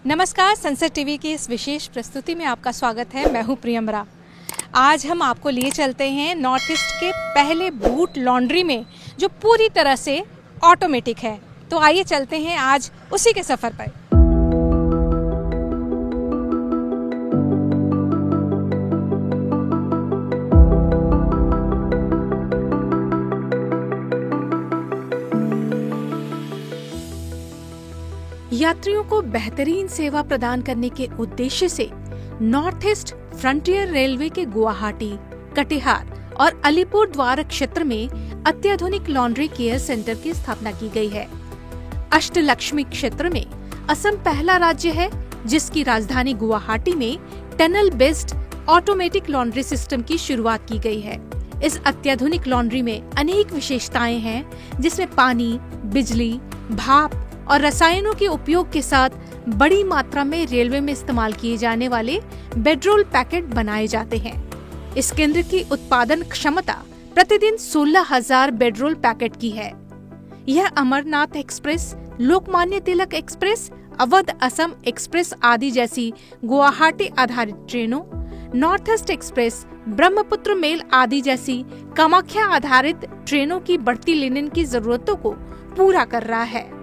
नमस्कार, sunset TV की इस विशेष प्रस्तुति में आपका स्वागत है। मैं हूं प्रियम्बरा। आज हम आपको लिए चलते हैं नॉर्थ ईस्ट के पहले बूट लॉन्ड्री में, जो पूरी तरह से ऑटोमेटिक है। तो आइए चलते हैं आज उसी के सफ़र पर। यात्रियों को बेहतरीन सेवा प्रदान करने के उद्देश्य से नॉर्थ ईस्ट फ्रंटियर रेलवे के गुवाहाटी, कटिहार और अलीपुर द्वार क्षेत्र में अत्याधुनिक लॉन्ड्री केयर सेंटर की स्थापना की गई है। अष्टलक्ष्मी क्षेत्र में असम पहला राज्य है जिसकी राजधानी गुवाहाटी में tunnel based automatic laundry system की शुरुआत की गई है। इस अत्याधुनिक लॉन्ड्री में अनेक विशेषताएं हैं, जिसमें पानी, बिजली, भाप और रसायनों के उपयोग के साथ बड़ी मात्रा में रेलवे में इस्तेमाल किए जाने वाले बेडरोल पैकेट बनाए जाते हैं। इस केंद्र की उत्पादन क्षमता प्रतिदिन 16,000 बेडरोल पैकेट की है। यह Amarnath express, Lokmanya Tilak express, Awadh Assam express आदि जैसी गुवाहाटी आधारित ट्रेनों, north east express, Brahmaputra mail आदि जैसी कामाख्या आधारित ट्रेनों की बढ़ती लिनन की जरूरतों को पूरा कर रहा है।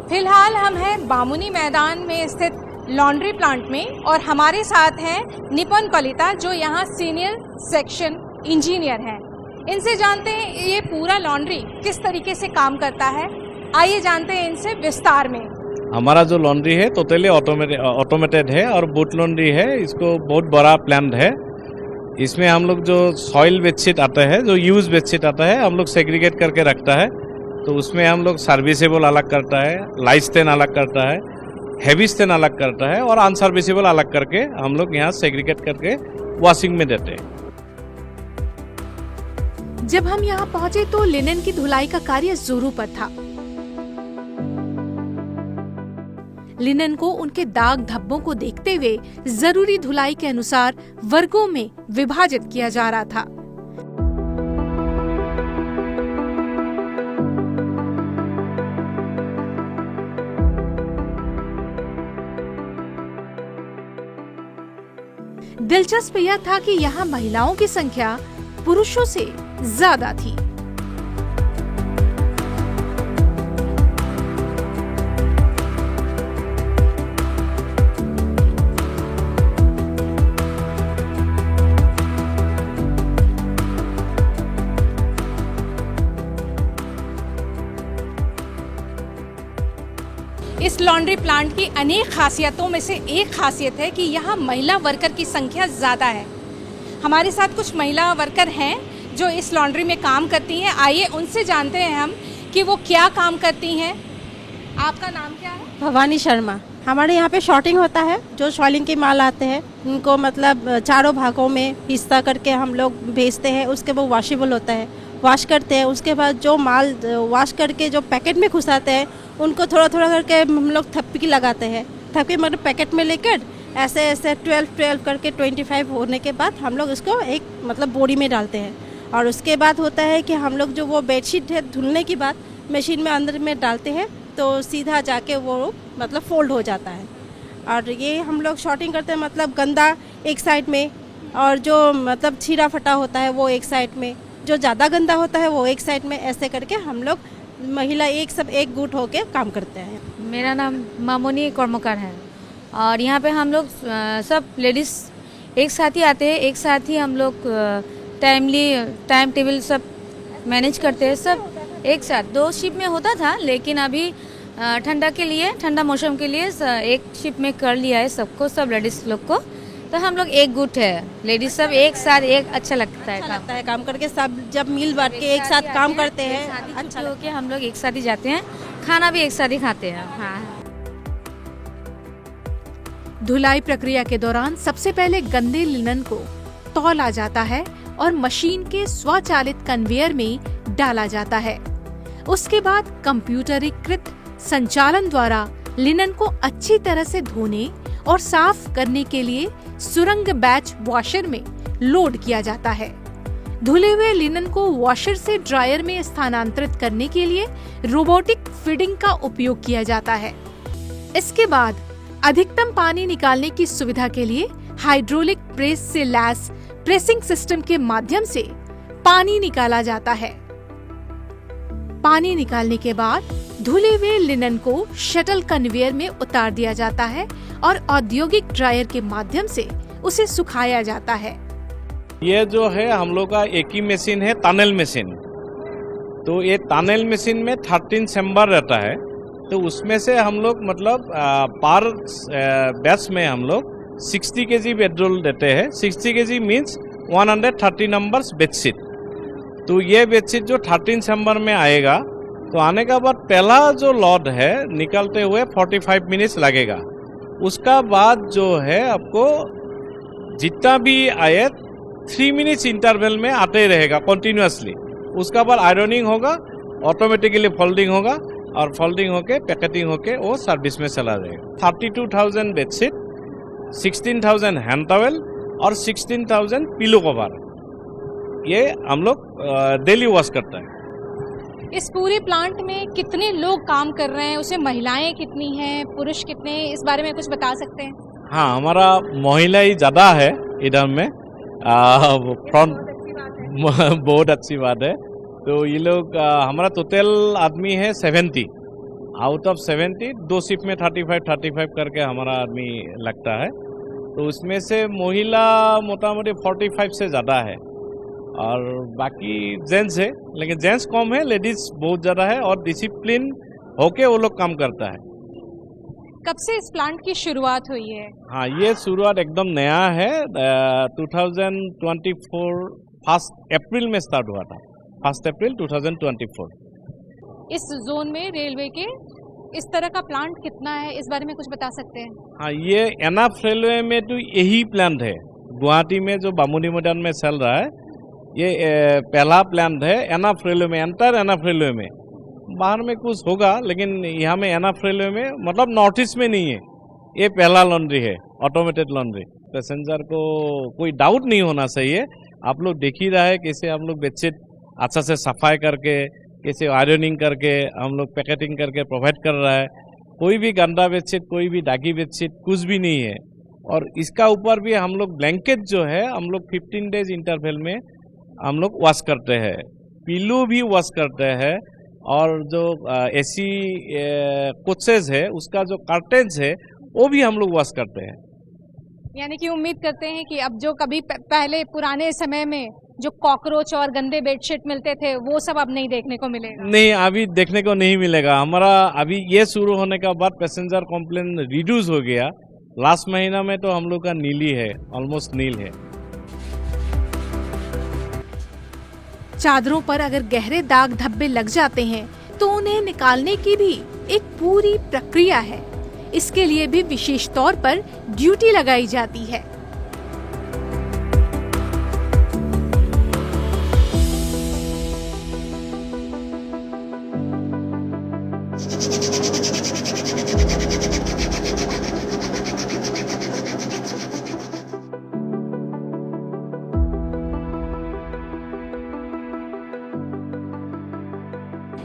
फिलहाल हम हैं बामुनी मैदान में स्थित लॉन्ड्री प्लांट में और हमारे साथ हैं निपुण कलिता, जो यहाँ सीनियर सेक्शन इंजीनियर हैं। इनसे जानते हैं ये पूरा लॉन्ड्री किस तरीके से काम करता है। आइए जानते हैं इनसे विस्तार में। हमारा जो लॉन्ड्री है टोटली ऑटोमेटेड है और बूट लॉन्ड्री है। इसको बहुत बड़ा प्लान है। इसमें हम लोग जो सॉइल बेडशीट आता है, जो यूज बेडशीट आता है, हम लोग सेग्रीगेट करके रखता है। तो उसमें हम लोग सर्विसेबल अलग करता है, लाइट स्टेन अलग करता है, हैवी स्टेन अलग करता है और अनसर्विसेबल अलग करके हम लोग यहाँ सेग्रीगेट करके वॉशिंग में देते हैं। जब हम यहाँ पहुँचे तो लिनन की धुलाई का कार्य जोरों पर था। लिनन को उनके दाग धब्बों को देखते हुए जरूरी धुलाई के अनुसार वर्गों में विभाजित किया जा रहा था। दिलचस्प यह था कि यहाँ महिलाओं की संख्या पुरुषों से ज्यादा थी। इस लॉन्ड्री प्लांट की अनेक खासियतों में से एक खासियत है कि यहाँ महिला वर्कर की संख्या ज़्यादा है। हमारे साथ कुछ महिला वर्कर हैं जो इस लॉन्ड्री में काम करती हैं। आइए उनसे जानते हैं हम कि वो क्या काम करती हैं। आपका नाम क्या है? भवानी शर्मा। हमारे यहाँ पे शॉर्टिंग होता है। जो शॉलिंग के माल आते हैं उनको मतलब चारों भागों में हिस्सा करके हम लोग बेचते हैं। उसके बाद वॉशेबल होता है, वॉश करते हैं। उसके बाद जो माल वॉश करके जो पैकेट में घुसाते हैं उनको थोड़ा थोड़ा करके हम लोग थप्पी लगाते हैं। थप्पी मतलब पैकेट में लेकर ऐसे ऐसे 12 करके 25 होने के बाद हम लोग इसको एक मतलब बोरी में डालते हैं। और उसके बाद होता है कि हम लोग जो वो बेडशीट है धुलने के बाद मशीन में अंदर में डालते हैं तो सीधा जाके वो मतलब फोल्ड हो जाता है। और ये हम लोग शॉर्टिंग करते हैं, मतलब गंदा एक साइड में और जो मतलब छीरा फटा होता है वो एक साइड में, जो ज़्यादा गंदा होता है वो एक साइड में। ऐसे करके हम लोग महिला एक गुट होके काम करते हैं। मेरा नाम मामोनी कर्मकार है और यहाँ पे हम लोग सब लेडीज़ एक साथ ही आते हैं। एक साथ ही हम लोग टाइम टेबल सब मैनेज करते हैं। सब एक साथ 2 शिफ्ट में होता था, लेकिन अभी ठंडा मौसम के लिए एक शिफ्ट में कर लिया है सबको, सब लेडीज़ लोग को। तो हम लोग एक गुट है, लेडीज सब एक साथ। एक अच्छा लगता है काम करके। सब जब मिल बांट के एक साथ काम करते हैं, अच्छा होके हम लोग एक साथ ही जाते हैं, खाना भी एक साथ ही खाते हैं। हाँ। धुलाई प्रक्रिया के दौरान सबसे पहले गंदे लिनन को तौला जाता है और मशीन के स्वचालित कन्वेयर में डाला जाता है। उसके बाद कंप्यूटरीकृत संचालन द्वारा लिनन को अच्छी तरह से धोने और साफ करने के लिए सुरंग बैच वॉशर में लोड किया जाता है। धुले हुए लिनन को वॉशर से ड्रायर में स्थानांतरित करने के लिए रोबोटिक फीडिंग का उपयोग किया जाता है। इसके बाद अधिकतम पानी निकालने की सुविधा के लिए हाइड्रोलिक प्रेस से लैस प्रेसिंग सिस्टम के माध्यम से पानी निकाला जाता है। पानी निकालने के बाद धुले हुए लिनन को शटल कन्वेयर में उतार दिया जाता है और औद्योगिक ड्रायर के माध्यम से उसे सुखाया जाता है। ये जो है हम लोग का एक ही मशीन है, टनल मशीन। तो ये टनल मशीन में 13 चैम्बर रहता है। तो उसमें से हम लोग मतलब पर बैच में हम लोग 60 kg पेट्रोल देते हैं। 60 kg मीन्स 130 नंबर्स बेडशीट। तो ये बेडशीट जो 13 चैम्बर में आएगा, तो आने का बाद पहला जो लॉट है निकलते हुए 45 मिनट्स लगेगा। उसका बाद जो है आपको जितना भी आए 3 मिनट्स इंटरवल में आते ही रहेगा कंटिन्यूअसली। उसका बाद आयरनिंग होगा, ऑटोमेटिकली फोल्डिंग होगा और फोल्डिंग होके पैकेटिंग होके वो सर्विस में चला जाएगा। 32,000 बेडशीट, 16,000 हैंड टॉवेल और 16,000 पिलो कवर, ये हम लोग डेली वॉश करता है। इस पूरे प्लांट में कितने लोग काम कर रहे हैं, उसे महिलाएं कितनी हैं, पुरुष कितने हैं, इस बारे में कुछ बता सकते हैं? हाँ, हमारा महिला ही ज़्यादा है इधर में। फ्रंट बहुत अच्छी बात है। तो ये लोग हमारा टोटल आदमी है 70। आउट ऑफ 70 2 शिफ्ट में 35 करके हमारा आदमी लगता है। तो उसमें से महिला मोटामोटी 45 से ज़्यादा है और बाकी जेंट्स है, लेकिन जेंट्स कम है, लेडीज बहुत ज़्यादा है और डिसिप्लिन होके वो लोग काम करता है। कब से इस प्लांट की शुरुआत हुई है? हाँ, ये शुरुआत एकदम नया है। 2024 1 अप्रैल में स्टार्ट हुआ था। 1 अप्रैल 2024। इस जोन में रेलवे के इस तरह का प्लांट कितना है, इस बारे में कुछ बता सकते हैं? हाँ, ये एनएफ रेलवे में तो यही प्लांट है। गुवाहाटी में जो बामुनी मैदान में चल रहा है, ये पहला प्लांट है एनएफ रेलवे में, एंटायर एनएफ रेलवे में। बाहर में कुछ होगा, लेकिन यहाँ में एनएफ रेलवे में, मतलब नॉर्थ ईस्ट में नहीं है। ये पहला लॉन्ड्री है, ऑटोमेटेड लॉन्ड्री। पैसेंजर को कोई डाउट नहीं होना चाहिए। आप लोग देख ही रहा है कैसे हम लोग बेडशीट अच्छा से सफाई करके, कैसे आयरनिंग करके हम लोग पैकेटिंग करके प्रोवाइड कर रहा है। कोई भी गंदा बेडशीट, कोई भी दागी बेडशीट कुछ भी नहीं है। और इसका ऊपर भी हम लोग ब्लैंकेट जो है हम लोग 15 डेज इंटरवल में हम लोग वॉश करते हैं। पिलो भी वॉश करते हैं और जो एसी कोचेज है उसका जो कर्टेन्स है वो भी हम लोग वॉश करते हैं। यानी कि उम्मीद करते हैं कि अब जो कभी पहले पुराने समय में जो कॉकरोच और गंदे बेडशीट मिलते थे वो सब अब नहीं देखने को मिलेगा। नहीं, अभी देखने को नहीं मिलेगा। हमारा अभी ये शुरू होने के बाद पैसेंजर कंप्लेन रिड्यूस हो गया। लास्ट महीना में तो हम लोग का नीली है, ऑलमोस्ट नील है। चादरों पर अगर गहरे दाग धब्बे लग जाते हैं तो उन्हें निकालने की भी एक पूरी प्रक्रिया है। इसके लिए भी विशेष तौर पर ड्यूटी लगाई जाती है।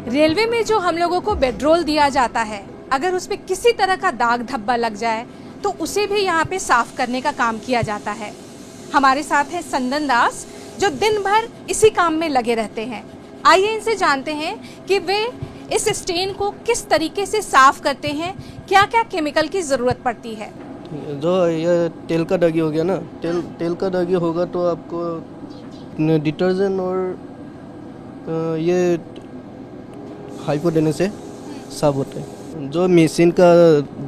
रेलवे में जो हम लोगों को पेट्रोल दिया जाता है, अगर उस पे किसी तरह का दाग धब्बा लग जाए तो उसे भी यहाँ पे साफ करने का काम किया जाता है। हमारे साथ हैं संदन दास, जो दिन भर इसी काम में लगे रहते हैं। आइए इनसे जानते हैं कि वे इस स्टेन को किस तरीके से साफ करते हैं, क्या क्या केमिकल की ज़रूरत पड़ती है। जो ये तेल का दागी हो गया ना, तेल का दागी होगा तो आपको डिटर्जेंट और ये हाइपो देने से साफ होता है। जो मशीन का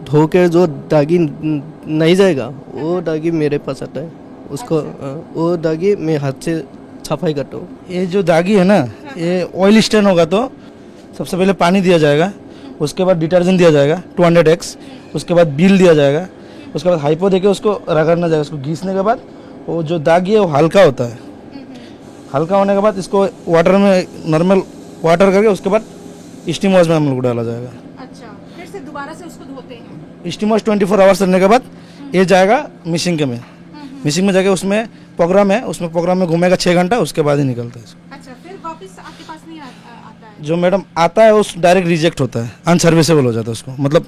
धो के जो दागी नहीं जाएगा वो दागी मेरे पास आता है। उसको वो दागी मैं हाथ से सफाई करता हूँ। ये जो दागी है ना, ये ऑयल स्टेन होगा तो सबसे पहले पानी दिया जाएगा, उसके बाद डिटर्जेंट दिया जाएगा 200x, उसके बाद बिल दिया जाएगा, उसके बाद हाइपो देके उसको रगड़ना जाएगा। उसको घिसने के बाद वो जो दागी है वो हल्का होता है। हल्का होने के बाद इसको वाटर में नॉर्मल वाटर करके उसके बाद स्टीम वॉश में हम लोग डाला जाएगा। अच्छा, फिर से दोबारा से उसको धोते हैं। स्टीम वॉश 24 आवर्स करने के बाद ये जाएगा मिशिंग के में। मिशिंग में जाके उसमें प्रोग्राम है, उसमें प्रोग्राम में घूमेगा 6 घंटा, उसके बाद ही निकलता है। अच्छा, फिर वापस आपके पास नहीं आता है? जो मैडम आता है उस डायरेक्ट रिजेक्ट होता है, अनसर्विसेबल हो जाता है उसको, मतलब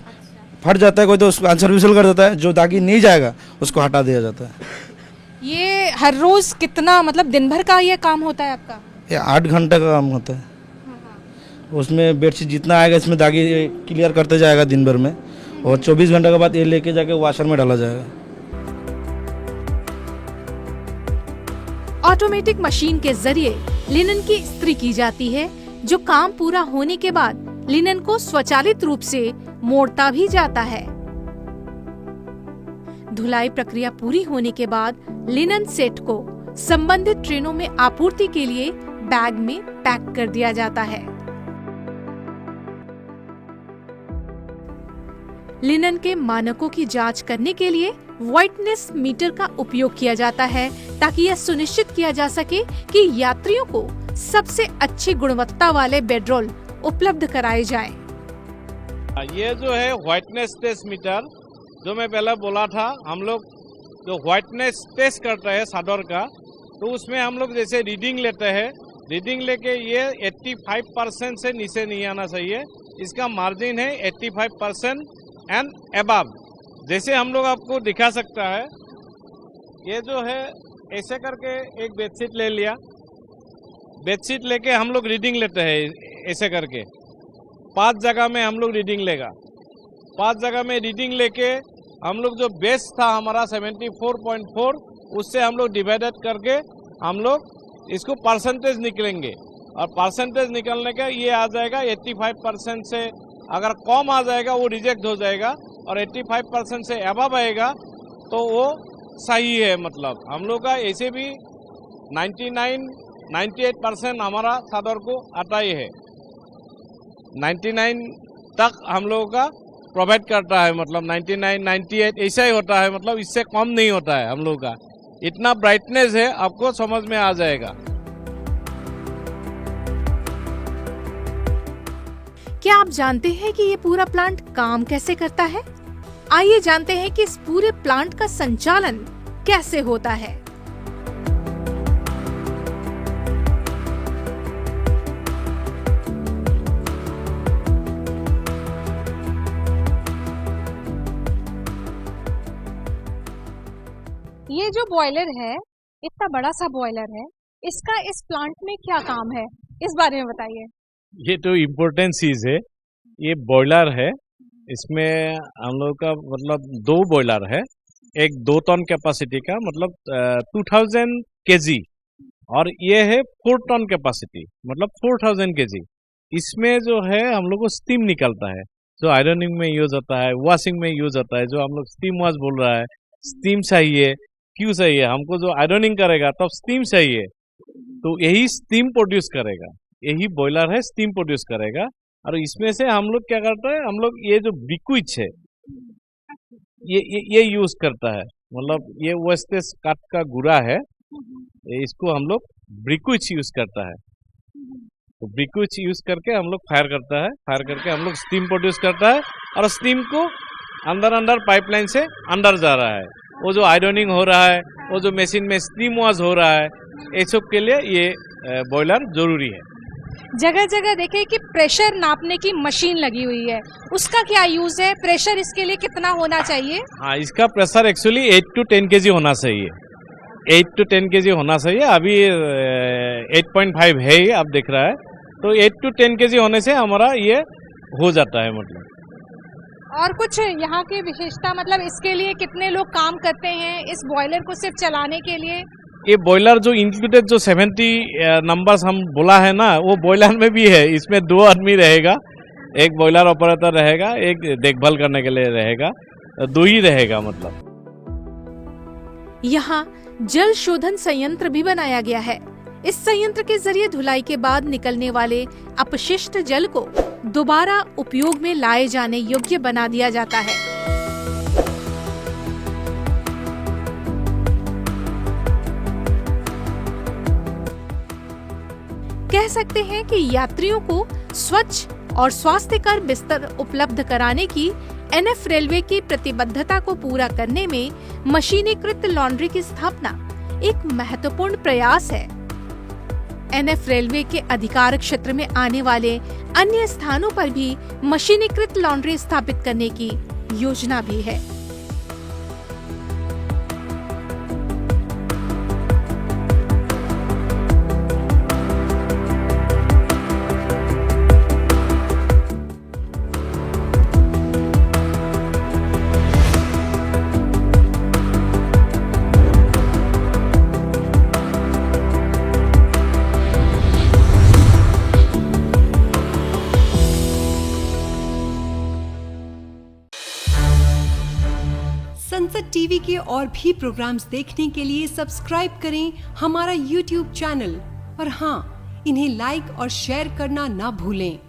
फट जाता है कोई तो उसको अनसर्विसेबल कर देता है, जो दागी नहीं जाएगा उसको हटा दिया जाता है। ये हर रोज कितना, मतलब दिन भर का ये काम होता है आपका? ये 8 घंटे का काम होता है। उसमें बेडशीट जितना आएगा इसमें दागी क्लियर करते जाएगा दिन भर में, और 24 घंटे के बाद ये लेके जाके वॉशर में डाला जाएगा। ऑटोमेटिक मशीन के जरिए लिनन की इस्त्री की जाती है, जो काम पूरा होने के बाद लिनन को स्वचालित रूप से मोड़ता भी जाता है। धुलाई प्रक्रिया पूरी होने के बाद लिनन सेट को संबंधित ट्रेनों में आपूर्ति के लिए बैग में पैक कर दिया जाता है। लिनन के मानकों की जांच करने के लिए व्हाइटनेस मीटर का उपयोग किया जाता है, ताकि यह सुनिश्चित किया जा सके कि यात्रियों को सबसे अच्छी गुणवत्ता वाले बेडरोल उपलब्ध कराए जाएं। ये जो है व्हाइटनेस टेस्ट मीटर, जो मैं पहले बोला था, हम लोग जो व्हाइटनेस टेस्ट करते हैं चादर का, तो उसमें हम लोग जैसे रीडिंग लेते हैं, रीडिंग लेके ये 85% से नीचे नहीं आना चाहिए। इसका मार्जिन है 85% एंड अबव। जैसे हम लोग आपको दिखा सकता है, ये जो है ऐसे करके एक बेडशीट ले लिया, बेडशीट लेके हम लोग रीडिंग लेते हैं ऐसे करके 5 जगह में हम लोग रीडिंग लेगा। 5 जगह में रीडिंग लेके हम लोग जो बेस था हमारा 74.4, उससे हम लोग डिवाइडेड करके हम लोग इसको परसेंटेज निकलेंगे, और परसेंटेज निकलने का ये आ जाएगा 85% से अगर कम आ जाएगा वो रिजेक्ट हो जाएगा, और 85% से अबव आएगा तो वो सही है। मतलब हम लोग का ऐसे भी 98% हमारा चादर को आता ही है, 99 तक हम लोगों का प्रोवाइड करता है, मतलब 99, 98 ऐसा ही होता है, मतलब इससे कम नहीं होता है हम लोग का। इतना ब्राइटनेस है, आपको समझ में आ जाएगा। क्या आप जानते हैं कि ये पूरा प्लांट काम कैसे करता है? आइए जानते हैं कि इस पूरे प्लांट का संचालन कैसे होता है। ये जो बॉयलर है, इतना बड़ा सा बॉयलर है, इसका इस प्लांट में क्या काम है, इस बारे में बताइए। ये तो इम्पोर्टेंट चीज है, ये बॉयलर है। इसमें हम लोग का मतलब 2 बॉयलर है, एक 2 टन कैपेसिटी का, मतलब 2000 केजी, और ये है 4 टन कैपेसिटी, मतलब 4000 केजी। इसमें जो है हम लोग को स्टीम निकलता है, जो आयरनिंग में यूज होता है, वॉशिंग में यूज होता है, जो हम लोग स्टीम वॉश बोल रहा है। स्टीम चाहिए, क्यों चाहिए हमको? जो आयरनिंग करेगा तब स्टीम चाहिए, तो यही स्टीम प्रोड्यूस करेगा, यही बॉयलर है, स्टीम प्रोड्यूस करेगा। और इसमें से हम लोग क्या करते हैं, हम लोग ये जो ब्रिक्विच है ये यूज करता है, मतलब ये वेस्टेज काट का गुरा है, इसको हम लोग ब्रिक्विच यूज करता है। तो ब्रिक्विच यूज करके हम लोग फायर करता है, फायर करके हम लोग स्टीम प्रोड्यूस करता है, और स्टीम को अंदर पाइपलाइन से अंदर जा रहा है। वो जो आयरनिंग हो रहा है, वो जो मशीन में स्टीम वॉश हो रहा है, ये सब के लिए ये बॉयलर जरूरी है। जगह जगह देखे कि प्रेशर नापने की मशीन लगी हुई है, उसका क्या यूज है? प्रेशर इसके लिए कितना होना चाहिए? हाँ, इसका प्रेशर एक्चुअली 8 to 10 kg होना चाहिए, 8 to 10 kg होना चाहिए। अभी 8.5 है ये, आप देख रहा है, तो 8 to 10 kg होने से हमारा ये हो जाता है। मतलब और कुछ यहाँ की विशेषता, मतलब इसके लिए कितने लोग काम करते हैं इस बॉयलर को सिर्फ चलाने के लिए? ये बॉयलर जो इंक्लूडेड जो 70 नंबर्स हम बोला है ना, वो बॉयलर में भी है। इसमें 2 आदमी रहेगा, एक बॉयलर ऑपरेटर रहेगा, एक देखभाल करने के लिए रहेगा, 2 ही रहेगा। मतलब यहाँ जल शोधन संयंत्र भी बनाया गया है। इस संयंत्र के जरिए धुलाई के बाद निकलने वाले अपशिष्ट जल को दोबारा उपयोग में लाए जाने योग्य बना दिया जाता है। कह सकते हैं कि यात्रियों को स्वच्छ और स्वास्थ्यकर बिस्तर उपलब्ध कराने की NF रेलवे की प्रतिबद्धता को पूरा करने में मशीनीकृत लॉन्ड्री की स्थापना एक महत्वपूर्ण प्रयास है। एनएफ रेलवे के अधिकार क्षेत्र में आने वाले अन्य स्थानों पर भी मशीनीकृत लॉन्ड्री स्थापित करने की योजना भी है। संसद टीवी के और भी प्रोग्राम्स देखने के लिए सब्सक्राइब करें हमारा YouTube चैनल और हाँ, इन्हें लाइक और शेयर करना ना भूलें।